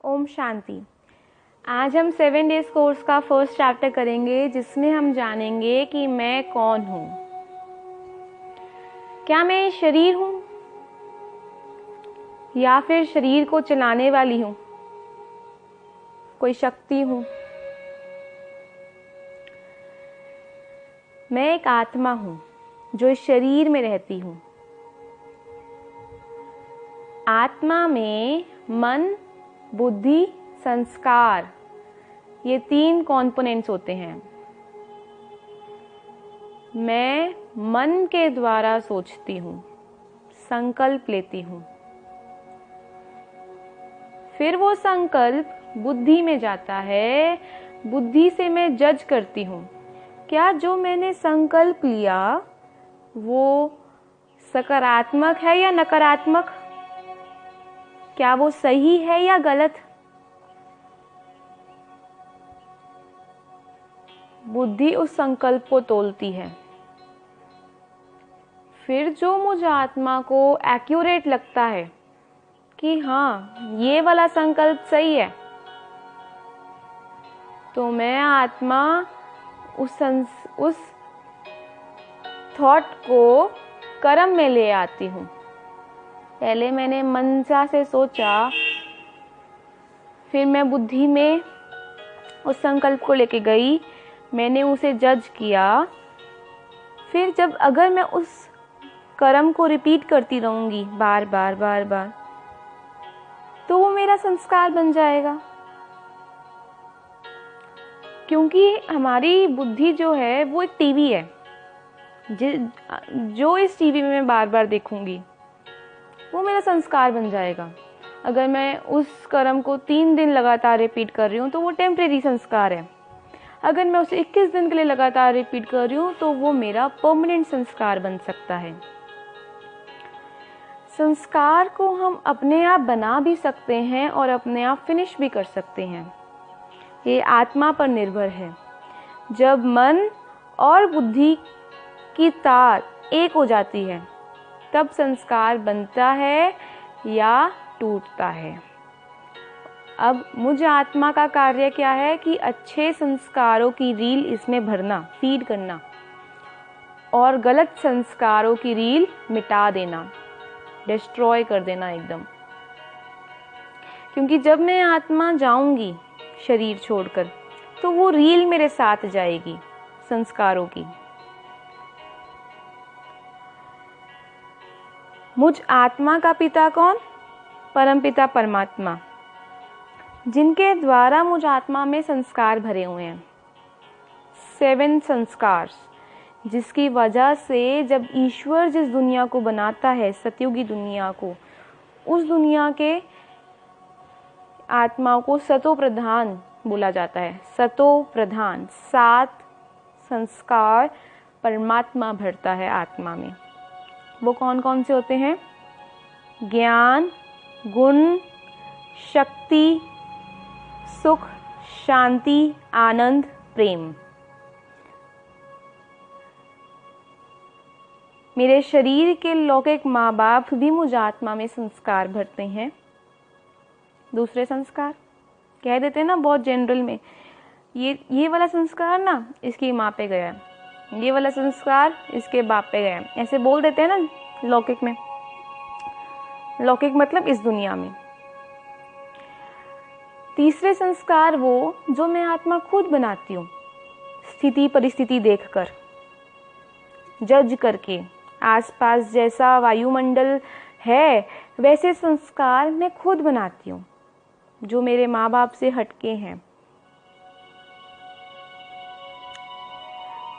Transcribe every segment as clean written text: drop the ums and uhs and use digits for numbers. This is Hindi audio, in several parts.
ओम शांति। आज हम 7 डेज कोर्स का फर्स्ट चैप्टर करेंगे, जिसमें हम जानेंगे कि मैं कौन हूँ। क्या मैं शरीर हूँ या फिर शरीर को चलाने वाली हूँ, कोई शक्ति हूँ। मैं एक आत्मा हूँ जो इस शरीर में रहती हूँ। आत्मा में मन, बुद्धि, संस्कार, ये 3 कॉम्पोनेंट्स होते हैं। मैं मन के द्वारा सोचती हूँ, संकल्प लेती हूँ, फिर वो संकल्प बुद्धि में जाता है। बुद्धि से मैं जज करती हूँ, क्या जो मैंने संकल्प लिया वो सकारात्मक है या नकारात्मक, क्या वो सही है या गलत। बुद्धि उस संकल्प को तोलती है। फिर जो मुझे आत्मा को एक्यूरेट लगता है कि हाँ ये वाला संकल्प सही है, तो मैं आत्मा उस थॉट को कर्म में ले आती हूँ। पहले मैंने मनसा से सोचा, फिर मैं बुद्धि में उस संकल्प को लेके गई, मैंने उसे जज किया। फिर जब अगर मैं उस कर्म को रिपीट करती रहूंगी बार बार, तो वो मेरा संस्कार बन जाएगा। क्योंकि हमारी बुद्धि जो है वो एक टीवी है, जो इस टीवी में मैं बार बार देखूंगी वो मेरा संस्कार बन जाएगा। अगर मैं उस कर्म को 3 दिन लगातार रिपीट कर रही हूँ तो वो टेम्परेरी संस्कार है। अगर मैं उसे 21 दिन के लिए लगातार रिपीट कर रही हूँ तो वो मेरा परमानेंट संस्कार बन सकता है। संस्कार को हम अपने आप बना भी सकते हैं और अपने आप फिनिश भी कर सकते हैं। ये आत्मा पर निर्भर है। जब मन और बुद्धि की तार एक हो जाती है तब संस्कार बनता है या टूटता है। अब मुझ आत्मा का कार्य क्या है कि अच्छे संस्कारों की रील इसमें भरना, फीड करना, और गलत संस्कारों की रील मिटा देना, डिस्ट्रॉय कर देना एकदम। क्योंकि जब मैं आत्मा जाऊंगी शरीर छोड़कर तो वो रील मेरे साथ जाएगी संस्कारों की। मुझ आत्मा का पिता कौन? परमपिता परमात्मा, जिनके द्वारा मुझ आत्मा में संस्कार भरे हुए हैं, 7 संस्कार, जिसकी वजह से जब ईश्वर जिस दुनिया को बनाता है, सतयुगी दुनिया को, उस दुनिया के आत्माओं को सतो प्रधान बोला जाता है। सतो प्रधान 7 संस्कार परमात्मा भरता है आत्मा में। वो कौन कौन से होते हैं? ज्ञान, गुण, शक्ति, सुख, शांति, आनंद, प्रेम। मेरे शरीर के लौकिक माँ बाप भी मुझ आत्मा में संस्कार भरते हैं। दूसरे संस्कार कह देते हैं ना बहुत जनरल में, ये वाला संस्कार ना इसकी माँ पे गया, ये वाला संस्कार इसके बाप पे गया, ऐसे बोल देते हैं ना लौकिक में। लौकिक मतलब इस दुनिया में। तीसरे संस्कार वो जो मैं आत्मा खुद बनाती हूँ, स्थिति परिस्थिति देखकर, जज करके, आसपास जैसा वायुमंडल है वैसे संस्कार मैं खुद बनाती हूँ, जो मेरे माँ बाप से हटके हैं।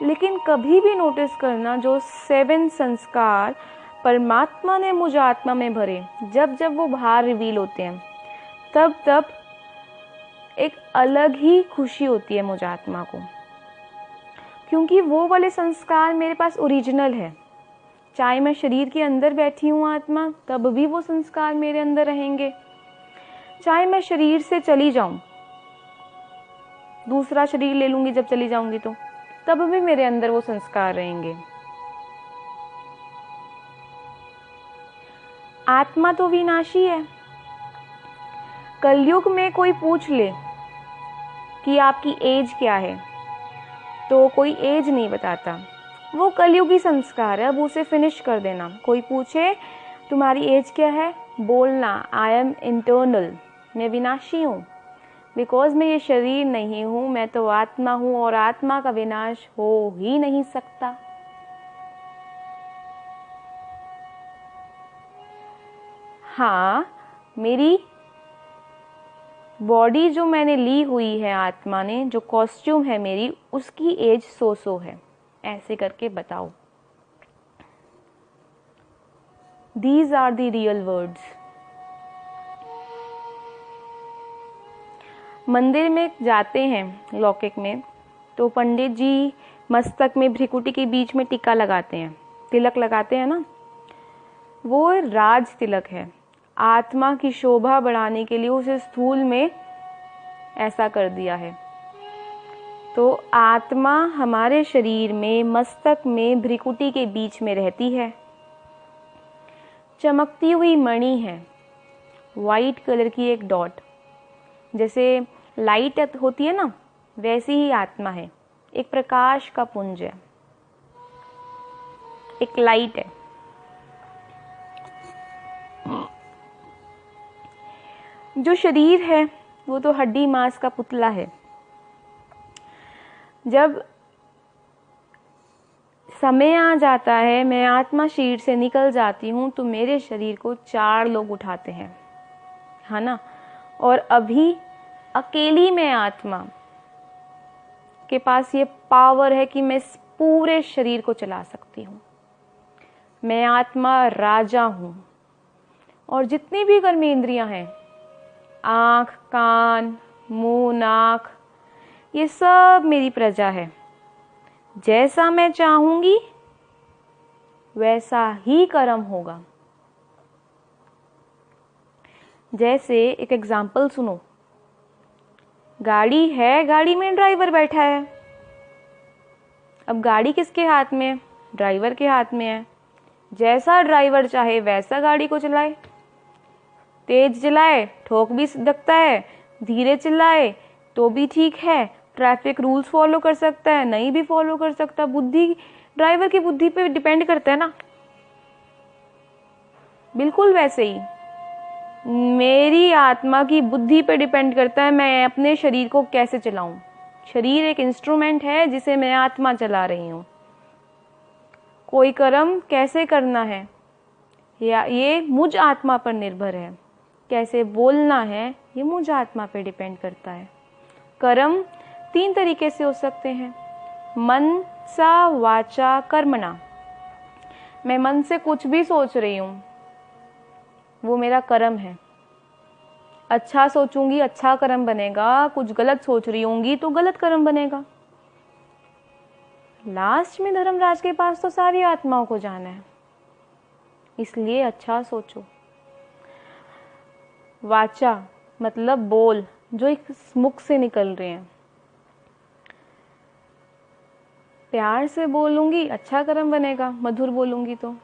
लेकिन कभी भी नोटिस करना, जो 7 संस्कार परमात्मा ने मुझ आत्मा में भरे, जब जब वो बाहर रिवील होते हैं तब तब एक अलग ही खुशी होती है मुझ आत्मा को। क्योंकि वो वाले संस्कार मेरे पास ओरिजिनल है। चाहे मैं शरीर के अंदर बैठी हूँ आत्मा, तब भी वो संस्कार मेरे अंदर रहेंगे। चाहे मैं शरीर से चली जाऊं, दूसरा शरीर ले लूंगी जब चली जाऊंगी, तो तब भी मेरे अंदर वो संस्कार रहेंगे। आत्मा तो विनाशी है, कलयुग में कोई पूछ ले कि आपकी एज क्या है, तो कोई एज नहीं बताता। वो कलयुगी संस्कार है, अब उसे फिनिश कर देना। कोई पूछे तुम्हारी एज क्या है, बोलना आई एम इंटरनल, मैं विनाशी हूँ, बिकॉज मैं ये शरीर नहीं हूँ, मैं तो आत्मा हूँ और आत्मा का विनाश हो ही नहीं सकता। हाँ, मेरी बॉडी जो मैंने ली हुई है आत्मा ने, जो कॉस्ट्यूम है मेरी, उसकी एज 100 है, ऐसे करके बताओ। These are the real words. मंदिर में जाते हैं लौकिक में, तो पंडित जी मस्तक में भ्रिकुटी के बीच में टीका लगाते हैं, तिलक लगाते हैं ना, वो राज तिलक है। आत्मा की शोभा बढ़ाने के लिए उसे स्थूल में ऐसा कर दिया है। तो आत्मा हमारे शरीर में मस्तक में भ्रिकुटी के बीच में रहती है, चमकती हुई मणि है, वाइट कलर की एक डॉट, जैसे लाइट होती है ना, वैसी ही आत्मा है, एक प्रकाश का पुंज है, एक लाइट है। जो शरीर है वो तो हड्डी मांस का पुतला है। जब समय आ जाता है, मैं आत्मा शरीर से निकल जाती हूँ, तो मेरे शरीर को 4 लोग उठाते हैं, है ना। और अभी अकेली मैं आत्मा के पास ये पावर है कि मैं इस पूरे शरीर को चला सकती हूँ। मैं आत्मा राजा हूँ, और जितनी भी कर्मेंद्रियां हैं, आँख, कान, मुंह, नाक, ये सब मेरी प्रजा है। जैसा मैं चाहूंगी वैसा ही कर्म होगा। जैसे एक एग्जाम्पल सुनो, गाड़ी है, गाड़ी में ड्राइवर बैठा है। अब गाड़ी किसके हाथ में है? ड्राइवर के हाथ में है। जैसा ड्राइवर चाहे वैसा गाड़ी को चलाए, तेज चलाए ठोक भी सकता है, धीरे चलाए तो भी ठीक है, ट्रैफिक रूल्स फॉलो कर सकता है, नहीं भी फॉलो कर सकता। बुद्धि ड्राइवर की बुद्धि पे डिपेंड करता है ना। बिल्कुल वैसे ही मेरी आत्मा की बुद्धि पे डिपेंड करता है मैं अपने शरीर को कैसे चलाऊं। शरीर एक इंस्ट्रूमेंट है जिसे मैं आत्मा चला रही हूं। कोई कर्म कैसे करना है या ये मुझ आत्मा पर निर्भर है, कैसे बोलना है ये मुझ आत्मा पे डिपेंड करता है। कर्म 3 तरीके से हो सकते हैं, मन सा वाचा कर्मणा। मैं मन से कुछ भी सोच रही हूँ, वो मेरा कर्म है। अच्छा सोचूंगी अच्छा कर्म बनेगा, कुछ गलत सोच रही होंगी तो गलत कर्म बनेगा। लास्ट में धर्मराज के पास तो सारी आत्माओं को जाना है, इसलिए अच्छा सोचो। वाचा मतलब बोल, जो एक मुख से निकल रहे हैं। प्यार से बोलूंगी अच्छा कर्म बनेगा, मधुर बोलूंगी तो।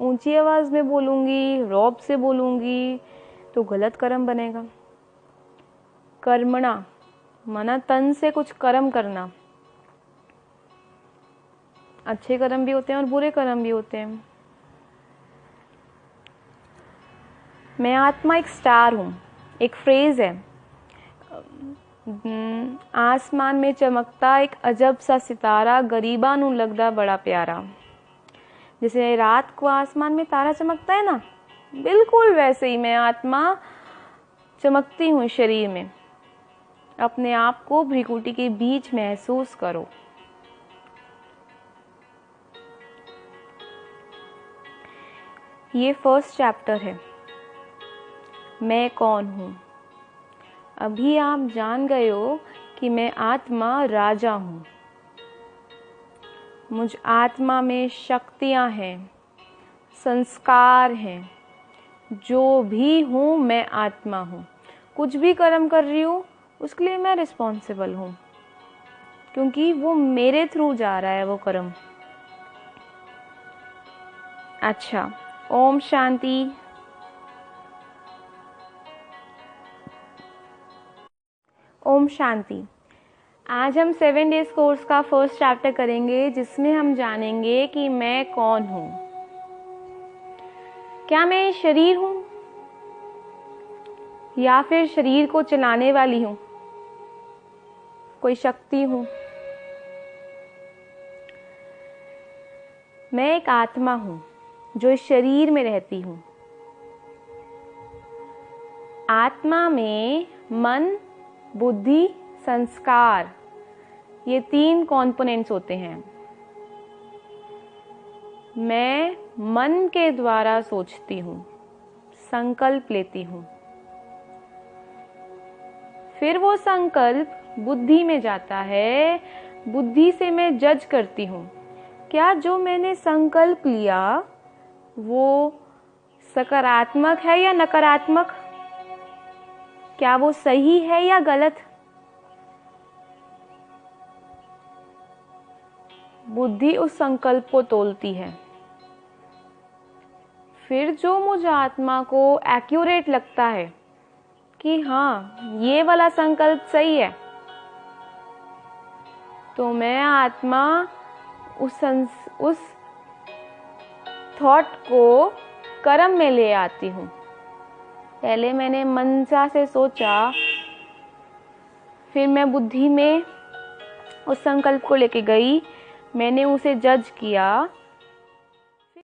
ऊंची आवाज में बोलूंगी, रौब से बोलूंगी तो गलत कर्म बनेगा। कर्मणा मना तन से कुछ कर्म करना। अच्छे कर्म भी होते हैं और बुरे कर्म भी होते हैं। मैं आत्मा एक स्टार हूँ, एक फ्रेज है। आसमान में चमकता एक अजब सा सितारा, गरीबा नू लगदा बड़ा प्यारा। जैसे रात को आसमान में तारा चमकता है ना, बिल्कुल वैसे ही मैं आत्मा चमकती हूँ शरीर में। अपने आप को भ्रिकुटी के बीच महसूस करो। ये फर्स्ट चैप्टर है, मैं कौन हूँ। अभी आप जान गए हो कि मैं आत्मा राजा हूँ। मुझ आत्मा में शक्तियाँ हैं, संस्कार हैं। जो भी हूँ मैं आत्मा हूँ। कुछ भी कर्म कर रही हूँ उसके लिए मैं रिस्पॉन्सिबल हूँ, क्योंकि वो मेरे थ्रू जा रहा है वो कर्म। अच्छा, ओम शांति। ओम शांति। आज हम 7 डेज कोर्स का फर्स्ट चैप्टर करेंगे, जिसमें हम जानेंगे कि मैं कौन हूँ। क्या मैं शरीर हूँ या फिर शरीर को चलाने वाली हूँ, कोई शक्ति हूँ? मैं एक आत्मा हूँ जो इस शरीर में रहती हूँ। आत्मा में मन, बुद्धि, संस्कार, ये 3 कॉम्पोनेंट्स होते हैं। मैं मन के द्वारा सोचती हूँ, संकल्प लेती हूँ, फिर वो संकल्प बुद्धि में जाता है। बुद्धि से मैं जज करती हूँ, क्या जो मैंने संकल्प लिया वो सकारात्मक है या नकारात्मक, क्या वो सही है या गलत। बुद्धि उस संकल्प को तोलती है। फिर जो मुझे आत्मा को एक्यूरेट लगता है कि हाँ ये वाला संकल्प सही है, तो मैं आत्मा उस थॉट को कर्म में ले आती हूँ। पहले मैंने मनसा से सोचा, फिर मैं बुद्धि में उस संकल्प को लेके गई, मैंने उसे जज किया,